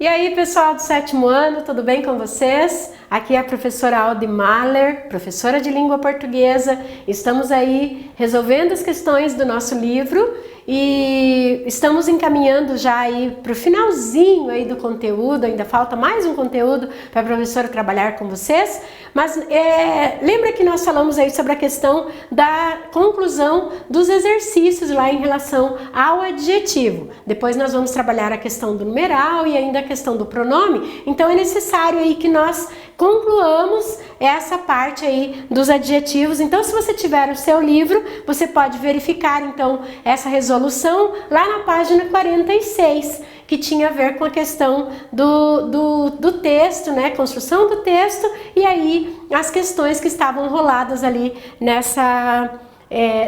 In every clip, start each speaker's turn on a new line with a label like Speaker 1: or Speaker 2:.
Speaker 1: E aí, pessoal do 7º ano, tudo bem com vocês? Aqui é a professora Aldi Mahler, professora de língua portuguesa. Estamos aí resolvendo as questões do nosso livro e estamos encaminhando já aí para o finalzinho aí do conteúdo. Ainda falta mais um conteúdo para a professora trabalhar com vocês. Mas lembra que nós falamos aí sobre a questão da conclusão dos exercícios lá em relação ao adjetivo. Depois nós vamos trabalhar a questão do numeral e ainda a questão do pronome. Então é necessário aí que nós concluamos essa parte aí dos adjetivos. Então, se você tiver o seu livro, você pode verificar então essa resolução lá na página 46, que tinha a ver com a questão do texto, né? Construção do texto e aí as questões que estavam roladas ali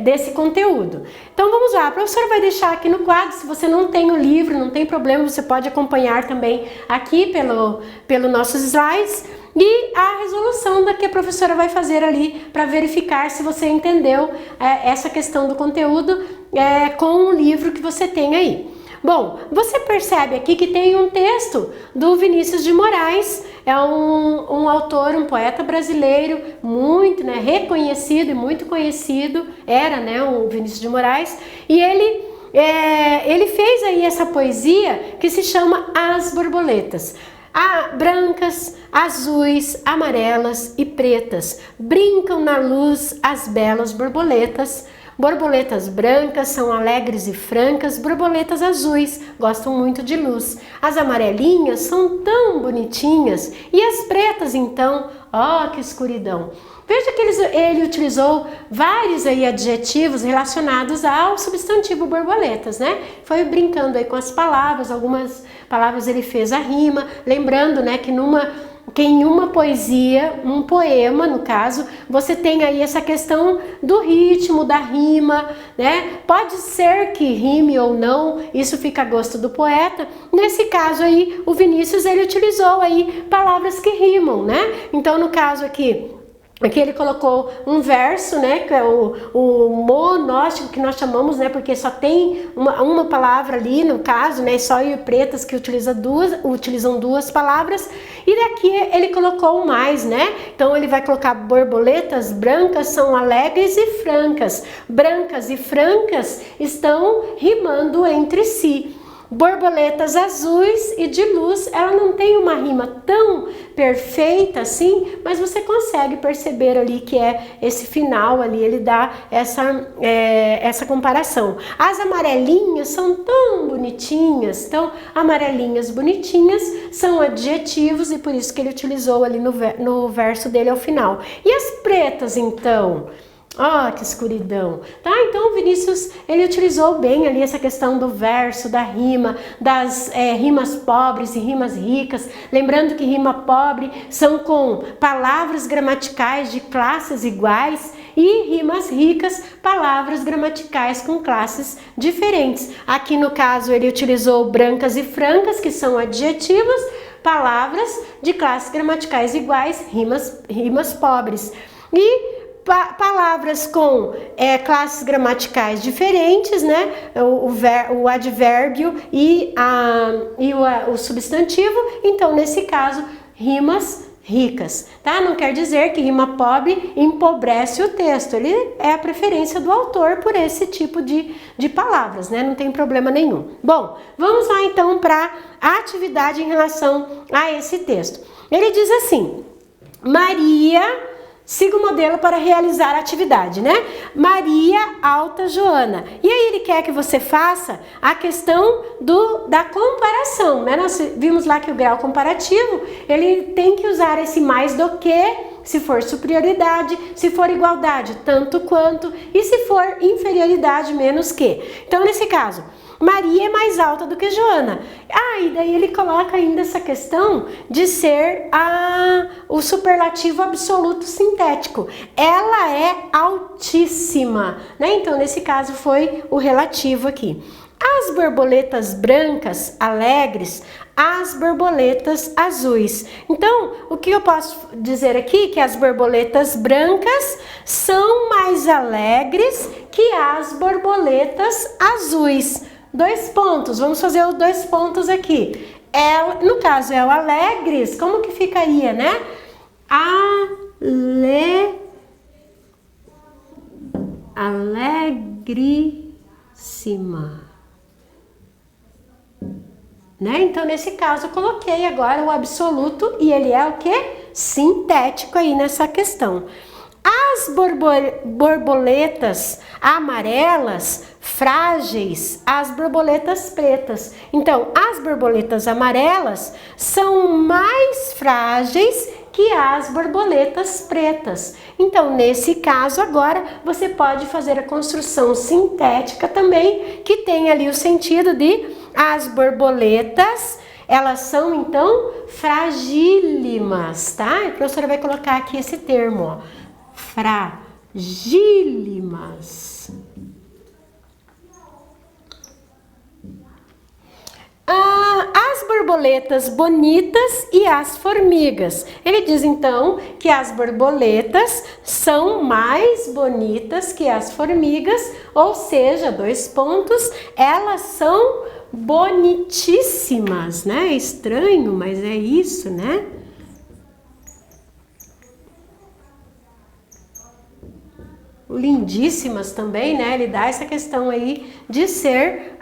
Speaker 1: desse conteúdo. Então vamos lá, a professora vai deixar aqui no quadro. Se você não tem o livro, não tem problema, você pode acompanhar também aqui pelo nossos slides. E a resolução da que a professora vai fazer ali para verificar se você entendeu essa questão do conteúdo com o livro que você tem aí. Bom, você percebe aqui que tem um texto do Vinícius de Moraes, é um autor, um poeta brasileiro muito reconhecido e muito conhecido, o Vinícius de Moraes, e ele fez aí essa poesia que se chama As Borboletas. Brancas, azuis, amarelas e pretas, brincam na luz as belas borboletas. Borboletas brancas são alegres e francas, borboletas azuis gostam muito de luz. As amarelinhas são tão bonitinhas e as pretas então, que escuridão. Veja que ele utilizou vários aí adjetivos relacionados ao substantivo borboletas, né? Foi brincando aí com as palavras, algumas palavras ele fez a rima, lembrando, que em uma poesia, um poema, no caso, você tem aí essa questão do ritmo, da rima, né? Pode ser que rime ou não, isso fica a gosto do poeta. Nesse caso aí, o Vinícius, ele utilizou aí palavras que rimam, né? Então, no caso aqui ele colocou um verso, que é o monóstico que nós chamamos, porque só tem uma palavra ali, no caso, só e pretas que utilizam duas palavras, e daqui ele colocou mais, Então ele vai colocar borboletas brancas são alegres e francas. Brancas e francas estão rimando entre si. Borboletas azuis e de luz, ela não tem uma rima tão perfeita assim, mas você consegue perceber ali que esse final ali, ele dá essa comparação. As amarelinhas são tão bonitinhas, então amarelinhas bonitinhas são adjetivos e por isso que ele utilizou ali no verso dele ao final. E as pretas então? Que escuridão, tá? Então o Vinícius, ele utilizou bem ali essa questão do verso, da rima, das rimas pobres e rimas ricas, lembrando que rima pobre são com palavras gramaticais de classes iguais e rimas ricas, palavras gramaticais com classes diferentes. Aqui no caso ele utilizou brancas e francas, que são adjetivos, palavras de classes gramaticais iguais, rimas pobres. E palavras com classes gramaticais diferentes, o advérbio e o substantivo, então nesse caso rimas ricas, tá? Não quer dizer que rima pobre empobrece o texto, ele é a preferência do autor por esse tipo de palavras, Não tem problema nenhum. Bom, vamos lá então para a atividade em relação a esse texto. Ele diz assim: Maria, siga o modelo para realizar a atividade, Maria, alta, Joana. E aí ele quer que você faça a questão da comparação, Nós vimos lá que o grau comparativo, ele tem que usar esse mais do que, se for superioridade, se for igualdade, tanto quanto, e se for inferioridade, menos que. Então, nesse caso, Maria é mais alta do que Joana. E daí ele coloca ainda essa questão de ser o superlativo absoluto sintético. Ela é altíssima, Então, nesse caso, foi o relativo aqui. As borboletas brancas, alegres, as borboletas azuis. Então, o que eu posso dizer aqui? Que as borboletas brancas são mais alegres que as borboletas azuis. dois pontos. Vamos fazer os dois pontos aqui. No caso, é o alegres. Como que ficaria, né? Alegríssima. Né? Então, nesse caso, eu coloquei agora o absoluto e ele é o quê? Sintético aí nessa questão. As borboletas amarelas, frágeis, as borboletas pretas. Então, as borboletas amarelas são mais frágeis que as borboletas pretas. Então, nesse caso agora, você pode fazer a construção sintética também, que tem ali o sentido de as borboletas, elas são então fragílimas, tá? A professora vai colocar aqui esse termo, ó, fragílimas. As borboletas bonitas e as formigas. Ele diz então que as borboletas são mais bonitas que as formigas, ou seja, dois pontos, elas são bonitíssimas, né? Estranho, mas é isso, né? Lindíssimas também, né? Ele dá essa questão aí de ser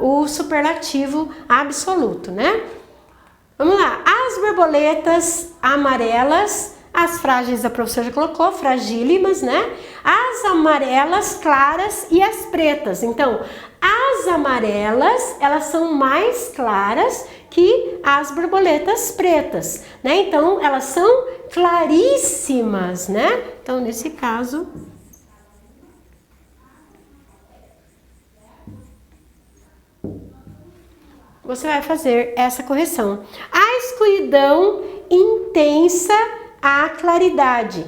Speaker 1: o superlativo absoluto, né? Vamos lá. As borboletas amarelas, as frágeis a professora já colocou, fragílimas, né? As amarelas claras e as pretas. Então, as amarelas, elas são mais claras que as borboletas pretas, né? Então, elas são claríssimas, né? Então, nesse caso, você vai fazer essa correção. A escuridão intensa, a claridade.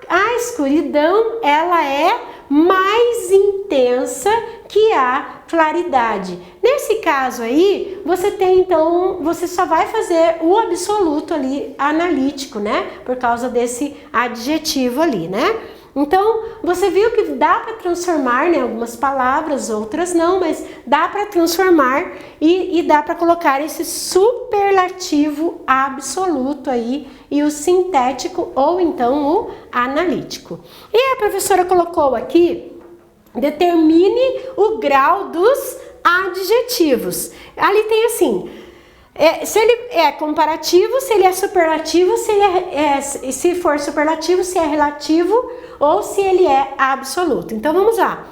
Speaker 1: A escuridão, ela é mais intensa que a claridade. Nesse caso aí, você tem então, você só vai fazer o absoluto ali analítico, né? Por causa desse adjetivo ali, né? Então, você viu que dá para transformar, né? Algumas palavras, outras não, mas dá para transformar e dá para colocar esse superlativo absoluto aí e o sintético ou então o analítico. E a professora colocou aqui, determine o grau dos adjetivos. Ali tem assim, se ele é comparativo, se ele é superlativo, se for superlativo, se é relativo ou se ele é absoluto. Então vamos lá.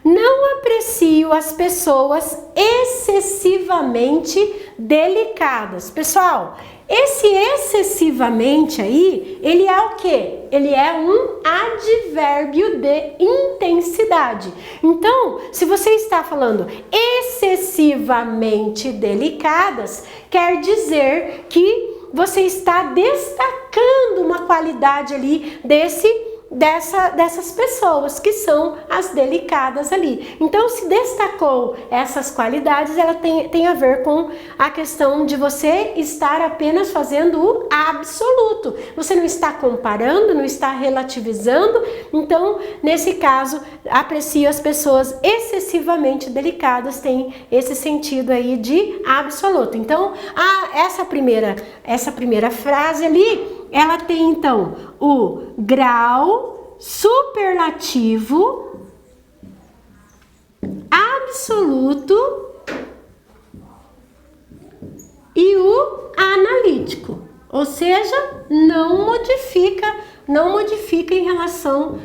Speaker 1: Não aprecio as pessoas excessivamente delicadas. Pessoal, esse excessivamente aí, ele é o quê? Ele é um advérbio de intensidade. Então, se você está falando excessivamente delicadas, quer dizer que você está destacando uma qualidade ali dessas pessoas que são as delicadas ali. Então, se destacou essas qualidades, ela tem a ver com a questão de você estar apenas fazendo o absoluto. Você não está comparando, não está relativizando. Então, nesse caso, aprecio as pessoas excessivamente delicadas, tem esse sentido aí de absoluto. Então, essa primeira frase ali, ela tem então o grau superlativo absoluto e o analítico, ou seja, não modifica em relação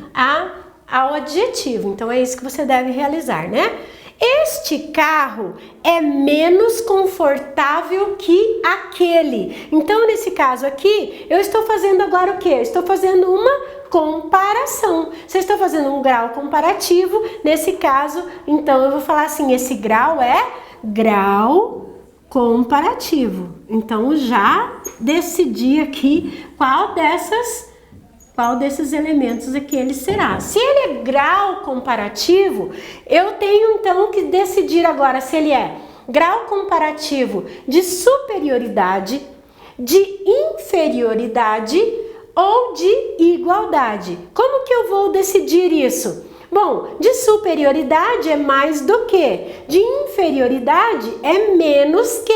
Speaker 1: ao adjetivo. Então é isso que você deve realizar, né? Este carro é menos confortável que aquele. Então, nesse caso aqui, eu estou fazendo agora o quê? Eu estou fazendo uma comparação. Se eu estou fazendo um grau comparativo, nesse caso, então eu vou falar assim, esse grau é grau comparativo. Então, já decidi aqui qual desses elementos aqui ele será. Se ele é grau comparativo, eu tenho então que decidir agora se ele é grau comparativo de superioridade, de inferioridade ou de igualdade. Como que eu vou decidir isso? Bom, de superioridade é mais do que, de inferioridade é menos que,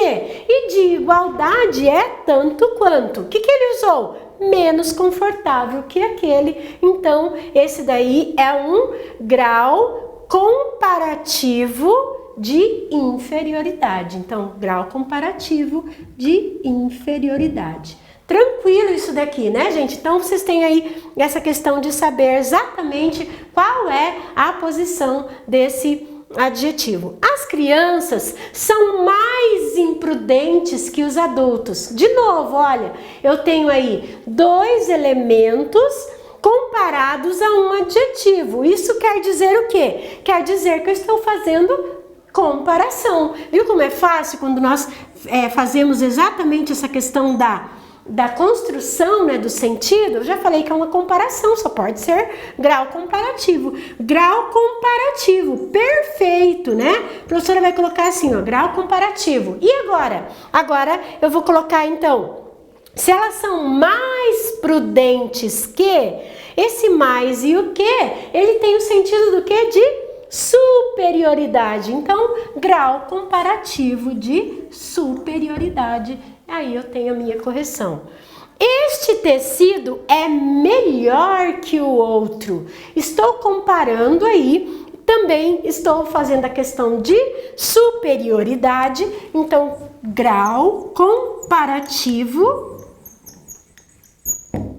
Speaker 1: e de igualdade é tanto quanto. O que ele usou? Menos confortável que aquele. Então, esse daí é um grau comparativo de inferioridade. Então, grau comparativo de inferioridade. Tranquilo isso daqui, né, gente? Então, vocês têm aí essa questão de saber exatamente qual é a posição desse adjetivo. As crianças são mais imprudentes que os adultos. De novo, olha, eu tenho aí dois elementos comparados a um adjetivo. Isso quer dizer o quê? Quer dizer que eu estou fazendo comparação. Viu como é fácil quando nós fazemos exatamente essa questão da construção, né, do sentido? Eu já falei que é uma comparação, só pode ser grau comparativo. Grau comparativo, perfeito, né? A professora vai colocar assim, ó, grau comparativo. E agora? Agora eu vou colocar então, se elas são mais prudentes que, esse mais e o que, ele tem o sentido do que? De superioridade. Então, grau comparativo de superioridade. Aí eu tenho a minha correção. Este tecido é melhor que o outro. Estou comparando aí, também estou fazendo a questão de superioridade. Então, grau comparativo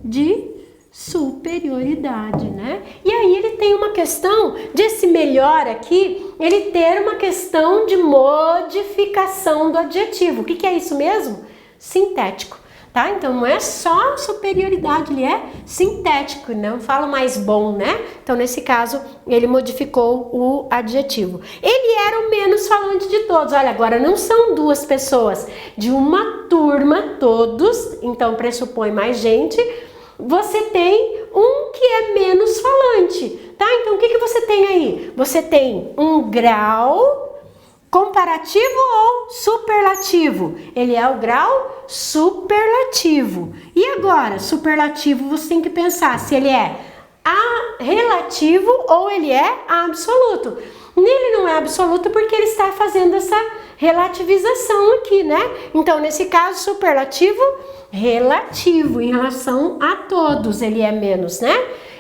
Speaker 1: de superioridade, né? E aí ele tem uma questão desse melhor aqui, ele ter uma questão de modificação do adjetivo. O que é isso mesmo? Sintético, tá? Então não é só superioridade, ele é sintético, não falo mais bom, né? Então nesse caso ele modificou o adjetivo. Ele era o menos falante de todos. Olha, agora não são duas pessoas, de uma turma todos, então pressupõe mais gente. Você tem um que é menos falante, tá? Então o que você tem aí? Você tem um grau comparativo ou superlativo? Ele é o grau superlativo. E agora, superlativo, você tem que pensar se ele é relativo ou ele é absoluto. Nele não é absoluto porque ele está fazendo essa relativização aqui, né? Então, nesse caso, superlativo relativo em relação a todos, ele é menos, né?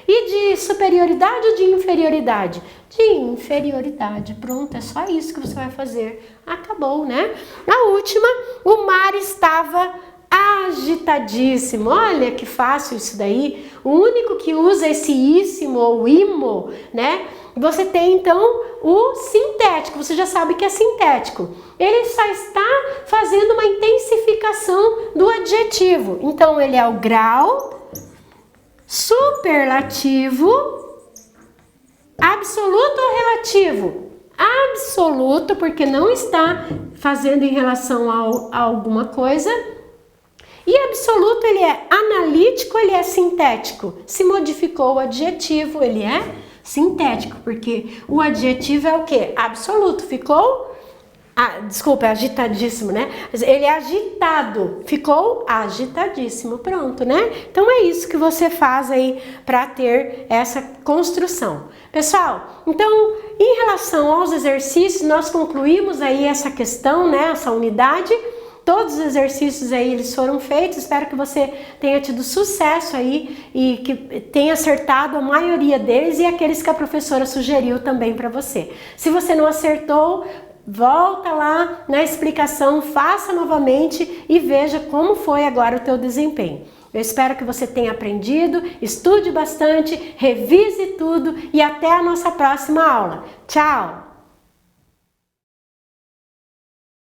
Speaker 1: E de superioridade ou de inferioridade? De inferioridade. Pronto, é só isso que você vai fazer. Acabou, né? A última, o mar estava agitadíssimo. Olha que fácil isso daí. O único que usa esse íssimo ou imo, né? Você tem então o sintético. Você já sabe que é sintético. Ele só está fazendo uma intensificação do adjetivo. Então ele é o grau superlativo, absoluto ou relativo? Absoluto, porque não está fazendo em relação a alguma coisa. E absoluto, ele é analítico, ele é sintético. Se modificou o adjetivo, ele é sintético, porque o adjetivo é o quê? Absoluto, ficou... desculpa, é agitadíssimo, né? Ele é agitado, ficou agitadíssimo, pronto, né? Então é isso que você faz aí para ter essa construção. Pessoal, então em relação aos exercícios, nós concluímos aí essa questão, né? Essa unidade. Todos os exercícios aí eles foram feitos, espero que você tenha tido sucesso aí e que tenha acertado a maioria deles e aqueles que a professora sugeriu também para você. Se você não acertou, volta lá na explicação, faça novamente e veja como foi agora o teu desempenho. Eu espero que você tenha aprendido, estude bastante, revise tudo e até a nossa próxima aula. Tchau!